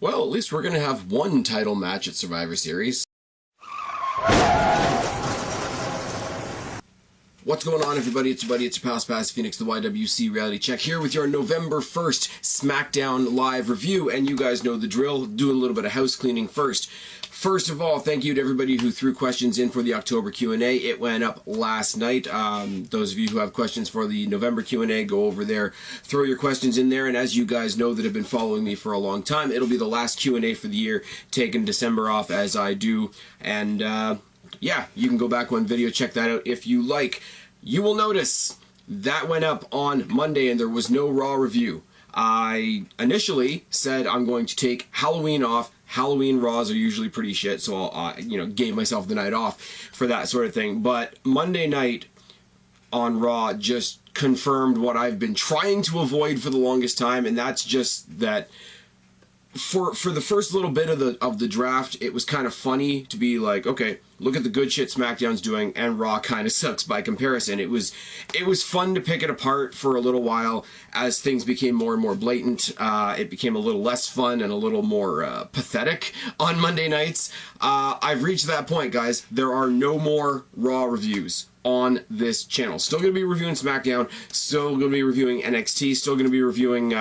Well, at least we're going to have one title match at Survivor Series. What's going on, everybody? It's your buddy, it's your pal Spaz Phoenix, the YWC Reality Check, here with your November 1st SmackDown Live review, and you guys know the drill, doing a little bit of house cleaning first. First of all, thank you to everybody who threw questions in for the October Q&A. It went up last night. Those of you who have questions for the November Q&A, go over there, throw your questions in there, and as you guys know that have been following me for a long time, it'll be the last Q&A for the year, taking December off as I do, and yeah, you can go back one video, check that out if you like. You will notice that went up on Monday and there was no Raw review. I initially said I'm going to take Halloween off. Halloween Raws are usually pretty shit, so I'll, gave myself the night off for that sort of thing. But Monday night on Raw just confirmed what I've been trying to avoid for the longest time, and that's just that for the first little bit of the draft, it was kind of funny to be like, okay, look at the good shit SmackDown's doing, and Raw kind of sucks by comparison. It was fun to pick it apart for a little while. As things became more and more blatant, it became a little less fun and a little more pathetic on Monday nights. I've reached that point, guys. There are no more Raw reviews on this channel. Still going to be reviewing SmackDown, still going to be reviewing NXT, still going to be reviewing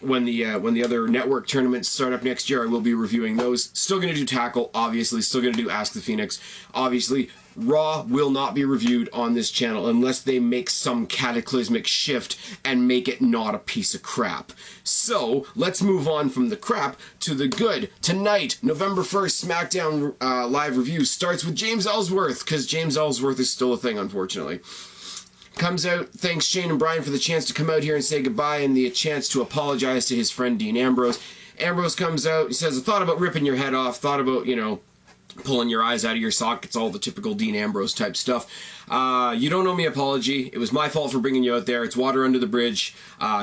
when the other network tournaments start up next year. I will be reviewing those. Still going to do Tackle, obviously. Still going to do Ask the Phoenix, obviously. Raw will not be reviewed on this channel unless they make some cataclysmic shift and make it not a piece of crap. So, let's move on from the crap to the good. Tonight, November 1st, SmackDown live review starts with James Ellsworth, because James Ellsworth is still a thing, unfortunately. Comes out, thanks Shane and Brian for the chance to come out here and say goodbye and the chance to apologize to his friend Dean Ambrose. Ambrose comes out, he says, I thought about ripping your head off, thought about, pulling your eyes out of your sockets, all the typical Dean Ambrose type stuff. You don't owe me an apology. It was my fault for bringing you out there. It's water under the bridge.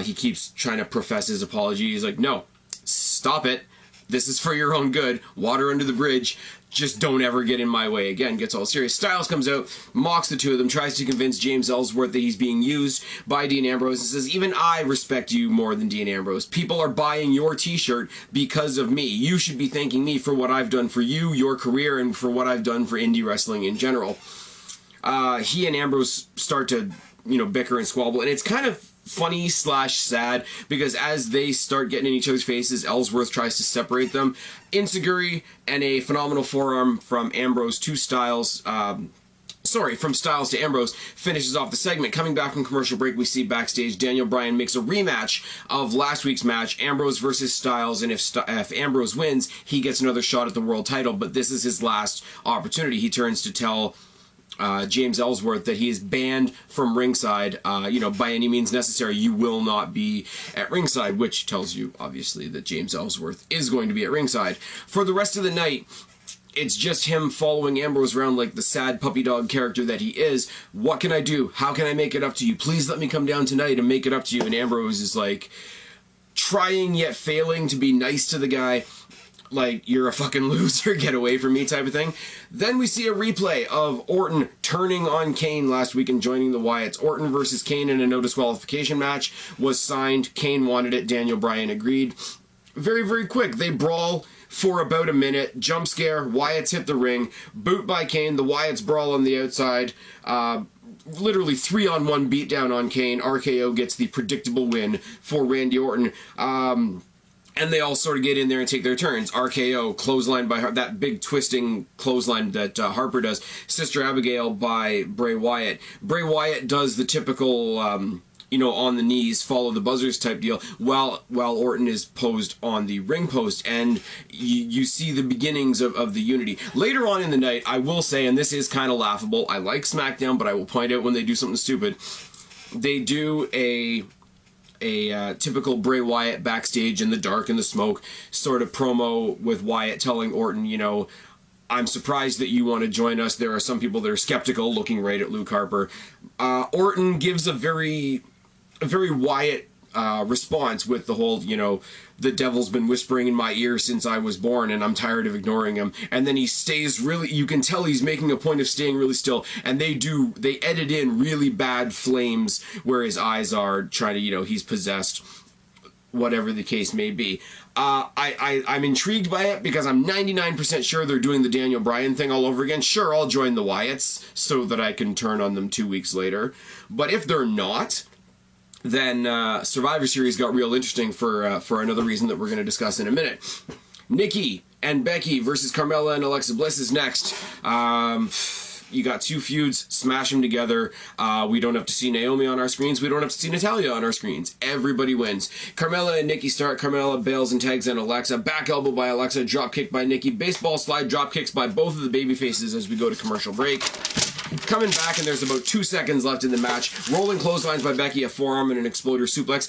He keeps trying to profess his apology. He's like, no, stop it. This is for your own good. Water under the bridge. Just don't ever get in my way again. Gets all serious. Styles comes out, mocks the two of them, tries to convince James Ellsworth that he's being used by Dean Ambrose, and says, even I respect you more than Dean Ambrose. People are buying your t-shirt because of me. You should be thanking me for what I've done for you, your career, and for what I've done for indie wrestling in general. He and Ambrose start to, bicker and squabble, and it's kind of funny / sad, because as they start getting in each other's faces, Ellsworth tries to separate them. Enziguri and a phenomenal forearm from Ambrose to Styles, from Styles to Ambrose, finishes off the segment. Coming back from commercial break, we see backstage Daniel Bryan makes a rematch of last week's match, Ambrose versus Styles, and if Ambrose wins, he gets another shot at the world title, but this is his last opportunity. He turns to tell James Ellsworth that he is banned from ringside, by any means necessary. You will not be at ringside, which tells you, obviously, that James Ellsworth is going to be at ringside. For the rest of the night, it's just him following Ambrose around like the sad puppy dog character that he is. What can I do? How can I make it up to you? Please let me come down tonight and make it up to you. And Ambrose is like trying yet failing to be nice to the guy. Like, you're a fucking loser, get away from me type of thing. Then we see a replay of Orton turning on Kane last week and joining the Wyatts. Orton versus Kane in a no disqualification match was signed. Kane wanted it. Daniel Bryan agreed. Very, very quick. They brawl for about a minute. Jump scare. Wyatts hit the ring. Boot by Kane. The Wyatts brawl on the outside. Literally 3-on-1 beatdown on Kane. RKO gets the predictable win for Randy Orton. And they all sort of get in there and take their turns. RKO, clothesline by that big twisting clothesline that Harper does. Sister Abigail by Bray Wyatt. Bray Wyatt does the typical, on the knees, follow the buzzers type deal, while Orton is posed on the ring post. And you see the beginnings of the unity. Later on in the night, I will say, and this is kind of laughable, I like SmackDown, but I will point out when they do something stupid. They do a typical Bray Wyatt backstage in the dark and the smoke sort of promo with Wyatt telling Orton, I'm surprised that you want to join us. There are some people that are skeptical, looking right at Luke Harper. Orton gives a very Wyatt response with the whole, the devil's been whispering in my ear since I was born and I'm tired of ignoring him. And then he stays really, you can tell he's making a point of staying really still. And they edit in really bad flames where his eyes are trying to, he's possessed. whatever the case may be. I'm intrigued by it because I'm 99% sure they're doing the Daniel Bryan thing all over again. Sure, I'll join the Wyatts so that I can turn on them 2 weeks later. But if they're not, then Survivor Series got real interesting for another reason that we're going to discuss in a minute. Nikki and Becky versus Carmella and Alexa Bliss is next. You got two feuds, smash them together. We don't have to see Naomi on our screens. We don't have to see Natalya on our screens. Everybody wins. Carmella and Nikki start. Carmella bails and tags in Alexa. Back elbow by Alexa. Drop kick by Nikki. Baseball slide drop kicks by both of the babyfaces as we go to commercial break. Coming back, and there's about 2 seconds left in the match. Rolling clotheslines by Becky, a forearm and an exploder suplex.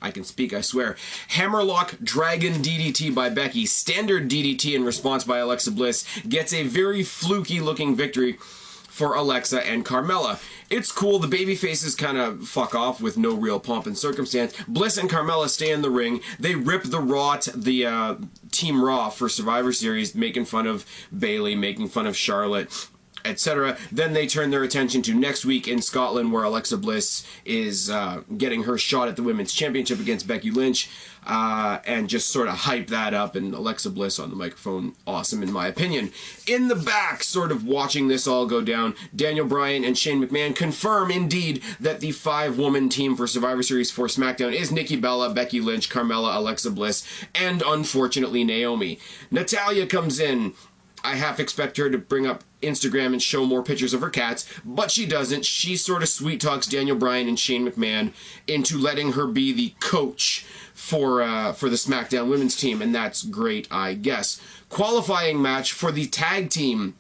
I can speak, I swear. Hammerlock Dragon DDT by Becky. Standard DDT in response by Alexa Bliss. Gets a very fluky-looking victory for Alexa and Carmella. It's cool. The babyfaces kind of fuck off with no real pomp and circumstance. Bliss and Carmella stay in the ring. They rip the Team Raw for Survivor Series, making fun of Bayley, making fun of Charlotte, etc. Then they turn their attention to next week in Scotland, where Alexa Bliss is getting her shot at the Women's Championship against Becky Lynch, and just sort of hype that up, and Alexa Bliss on the microphone, awesome in my opinion. In the back, sort of watching this all go down, Daniel Bryan and Shane McMahon confirm indeed that the 5-woman team for Survivor Series for SmackDown is Nikki Bella, Becky Lynch, Carmella, Alexa Bliss, and unfortunately Naomi. Natalya comes in. I half expect her to bring up Instagram and show more pictures of her cats, but she doesn't. She sort of sweet talks Daniel Bryan and Shane McMahon into letting her be the coach for the SmackDown women's team, and that's great, I guess. Qualifying match for the tag team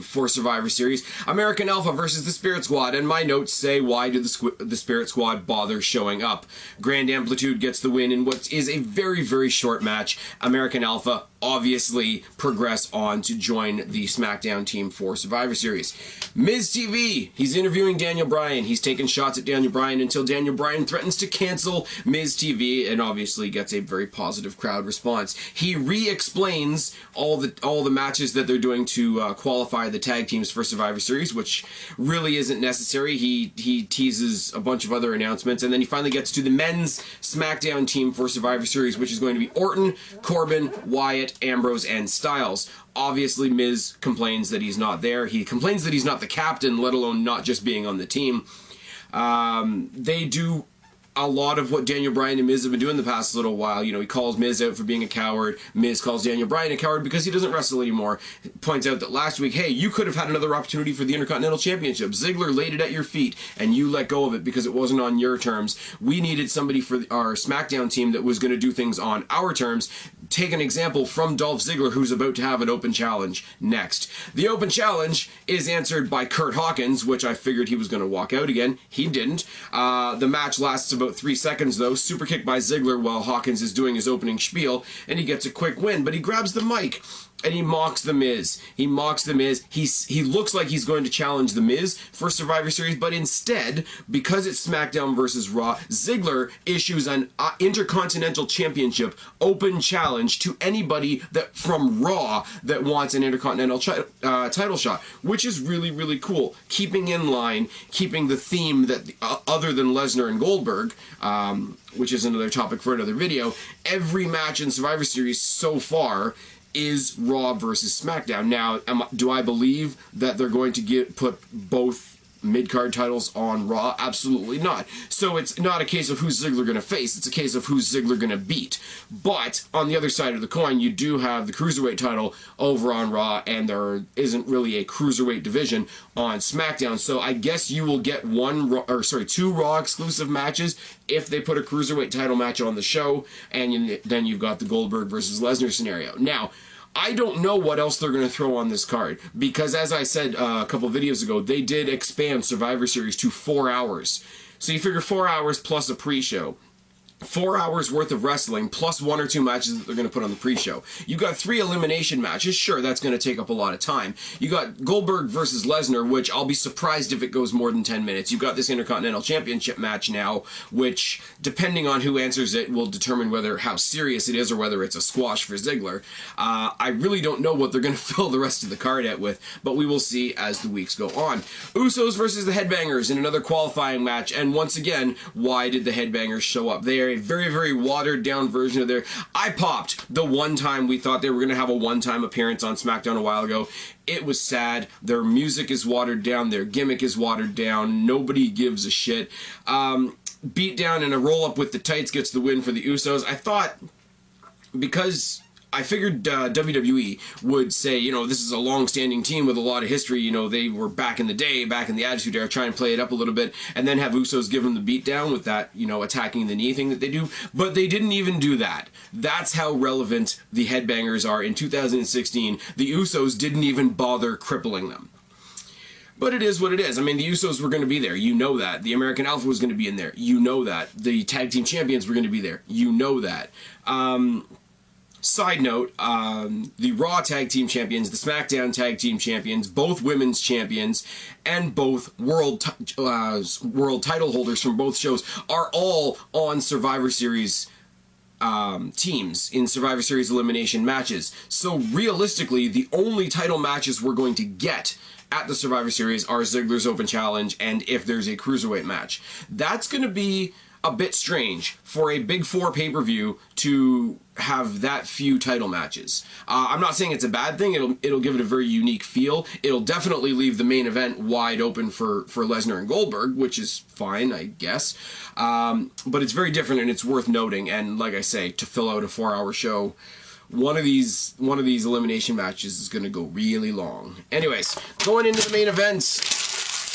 for Survivor Series, American Alpha versus the Spirit Squad, and my notes say, why did the Spirit Squad bother showing up? Grand Amplitude gets the win in what is a very, very short match. American Alpha obviously progress on to join the SmackDown team for Survivor Series. Miz TV, he's interviewing Daniel Bryan. He's taking shots at Daniel Bryan until Daniel Bryan threatens to cancel Miz TV, and obviously gets a very positive crowd response. He re-explains all the matches that they're doing to qualify the tag teams for Survivor Series, which really isn't necessary. He teases a bunch of other announcements, and then he finally gets to the men's SmackDown team for Survivor Series, which is going to be Orton, Corbin, Wyatt, Ambrose, and Styles. Obviously, Miz complains that he's not there. He complains that he's not the captain, let alone not just being on the team. They do a lot of what Daniel Bryan and Miz have been doing the past little while. You know, he calls Miz out for being a coward. Miz calls Daniel Bryan a coward because he doesn't wrestle anymore. Points out that last week, hey, you could have had another opportunity for the Intercontinental Championship. Ziggler laid it at your feet, and you let go of it because it wasn't on your terms. We needed somebody for our SmackDown team that was going to do things on our terms. Take an example from Dolph Ziggler, who's about to have an open challenge next. The open challenge is answered by Curt Hawkins, which I figured he was going to walk out again. He didn't. The match lasts about 3 seconds, though. Super kick by Ziggler while Hawkins is doing his opening spiel, and he gets a quick win, but he grabs the mic and he mocks The Miz. He mocks The Miz. He looks like he's going to challenge The Miz for Survivor Series, but instead, because it's SmackDown versus Raw, Ziggler issues an Intercontinental Championship open challenge to anybody that from Raw that wants an Intercontinental title shot, which is really, really cool. Keeping in line, keeping the theme that other than Lesnar and Goldberg, which is another topic for another video, every match in Survivor Series so far is Raw versus SmackDown. Now, do I believe that they're going to put both mid-card titles on Raw? Absolutely not. So it's not a case of who's Ziggler going to face, it's a case of who's Ziggler going to beat. But on the other side of the coin, you do have the Cruiserweight title over on Raw, and there isn't really a Cruiserweight division on SmackDown. So I guess you will get two Raw exclusive matches if they put a Cruiserweight title match on the show, and then you've got the Goldberg versus Lesnar scenario. Now, I don't know what else they're going to throw on this card, because as I said a couple videos ago, they did expand Survivor Series to 4 hours. So you figure 4 hours plus a pre-show. 4 hours worth of wrestling plus 1 or 2 matches that they're going to put on the pre-show. You got 3 elimination matches. Sure, that's going to take up a lot of time. You got Goldberg versus Lesnar, which I'll be surprised if it goes more than 10 minutes. You've got this Intercontinental Championship match now, which, depending on who answers it, will determine whether how serious it is or whether it's a squash for Ziggler. I really don't know what they're going to fill the rest of the card out with, but we will see as the weeks go on. Usos versus the Headbangers in another qualifying match, and once again, why did the Headbangers show up? They are a very, very watered down version of their... I popped the one time we thought they were going to have a one-time appearance on SmackDown a while ago. It was sad. Their music is watered down. Their gimmick is watered down. Nobody gives a shit. Beat down and a roll-up with the tights gets the win for the Usos. I thought, because... I figured WWE would say, you know, this is a long-standing team with a lot of history. You know, they were back in the day, back in the Attitude Era, try and play it up a little bit, and then have Usos give them the beatdown with that, you know, attacking the knee thing that they do. But they didn't even do that. That's how relevant the Headbangers are. In 2016, the Usos didn't even bother crippling them. But it is what it is. I mean, the Usos were going to be there. You know that. The American Alpha was going to be in there. You know that. The Tag Team Champions were going to be there. You know that. Side note, the Raw Tag Team Champions, the SmackDown Tag Team Champions, both Women's Champions, and both world title holders from both shows are all on Survivor Series teams in Survivor Series elimination matches. So realistically, the only title matches we're going to get at the Survivor Series are Ziggler's Open Challenge and if there's a Cruiserweight match. That's going to be a bit strange for a Big Four pay-per-view to have that few title matches. I'm not saying it's a bad thing. It'll give it a very unique feel. It'll definitely leave the main event wide open for Lesnar and Goldberg, which is fine, I guess. But it's very different and it's worth noting. And like I say, to fill out a 4-hour show, one of these elimination matches is going to go really long. Anyways, going into the main events.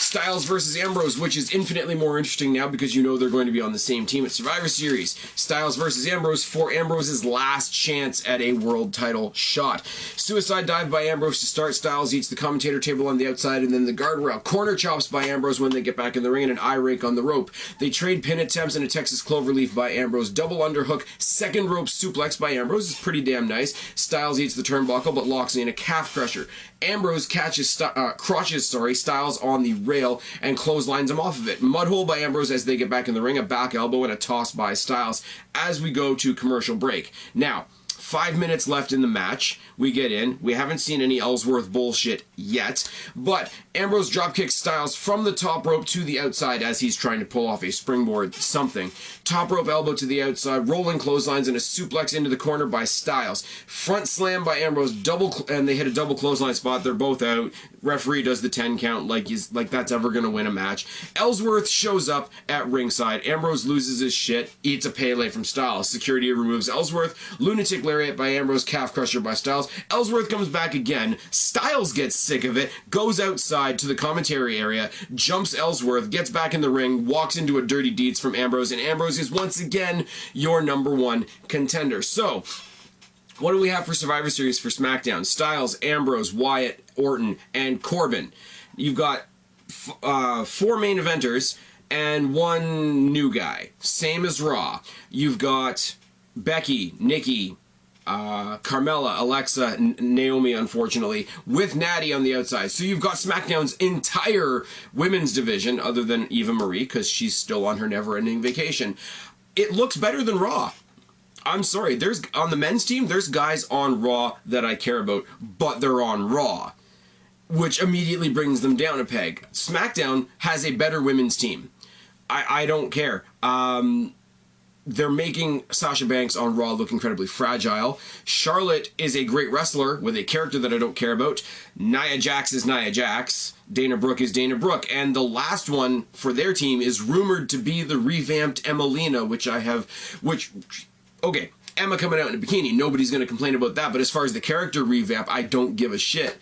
Styles versus Ambrose, which is infinitely more interesting now because you know they're going to be on the same team at Survivor Series. Styles versus Ambrose for Ambrose's last chance at a world title shot. Suicide dive by Ambrose to start. Styles eats the commentator table on the outside and then the guardrail. Corner chops by Ambrose when they get back in the ring and an eye rake on the rope. They trade pin attempts and a Texas Cloverleaf by Ambrose. Double underhook, second rope suplex by Ambrose is pretty damn nice. Styles eats the turnbuckle but locks in a calf crusher. Ambrose crotches Styles on the rail and clotheslines him off of it. Mudhole by Ambrose as they get back in the ring, a back elbow and a toss by Styles as we go to commercial break. Now, 5 minutes left in the match. We get in. We haven't seen any Ellsworth bullshit yet, but Ambrose dropkicks Styles from the top rope to the outside as he's trying to pull off a springboard something. Top rope elbow to the outside, rolling clotheslines and a suplex into the corner by Styles. Front slam by Ambrose, and they hit a double clothesline spot. They're both out. Referee does the 10 count like that's ever going to win a match. Ellsworth shows up at ringside. Ambrose loses his shit, eats a Pele from Styles. Security removes Ellsworth. Lunatic lariat by Ambrose, calf crusher by Styles. Ellsworth comes back again. Styles gets sick of it, goes outside to the commentary area, jumps Ellsworth, gets back in the ring, walks into a dirty deeds from Ambrose, and Ambrose is once again your #1 contender. So, what do we have for Survivor Series for SmackDown? Styles, Ambrose, Wyatt, Orton, and Corbin. You've got 4 main eventers and 1 new guy. Same as Raw. You've got Becky, Nikki, Carmella, Alexa, Naomi, unfortunately, with Natty on the outside. So you've got SmackDown's entire women's division, other than Eva Marie, because she's still on her never-ending vacation. It looks better than Raw. I'm sorry, on the men's team, there's guys on Raw that I care about, but they're on Raw, which immediately brings them down a peg. SmackDown has a better women's team. I don't care. They're making Sasha Banks on Raw look incredibly fragile. Charlotte is a great wrestler with a character that I don't care about. Nia Jax is Nia Jax. Dana Brooke is Dana Brooke. And the last one for their team is rumored to be the revamped Emelina, okay, Emma coming out in a bikini, nobody's going to complain about that, but as far as the character revamp, I don't give a shit.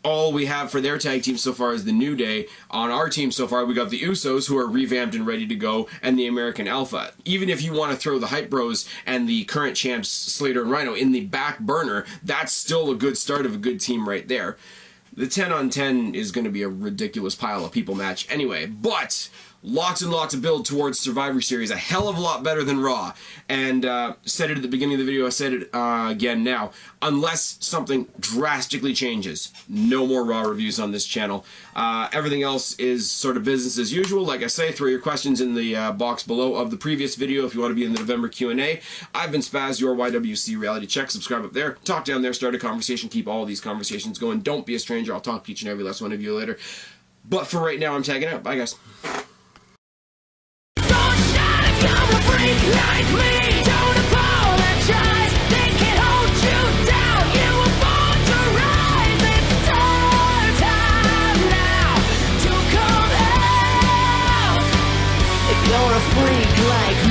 All we have for their tag team so far is the New Day. On our team so far, we got the Usos, who are revamped and ready to go, and the American Alpha. Even if you want to throw the Hype Bros and the current champs, Slater and Rhino, in the back burner, that's still a good start of a good team right there. The 10-on-10 is going to be a ridiculous pile of people match anyway, but lots and lots of build towards Survivor Series, a hell of a lot better than Raw. And said it at the beginning of the video, I said it again now. Unless something drastically changes, no more Raw reviews on this channel. Everything else is sort of business as usual. Like I say, throw your questions in the box below of the previous video if you want to be in the November Q&A. I've been Spaz, your YWC Reality Check. Subscribe up there, talk down there, start a conversation, keep all these conversations going. Don't be a stranger. I'll talk to each and every last one of you later. But for right now, I'm tagging out. Bye, guys. You're a freak like me.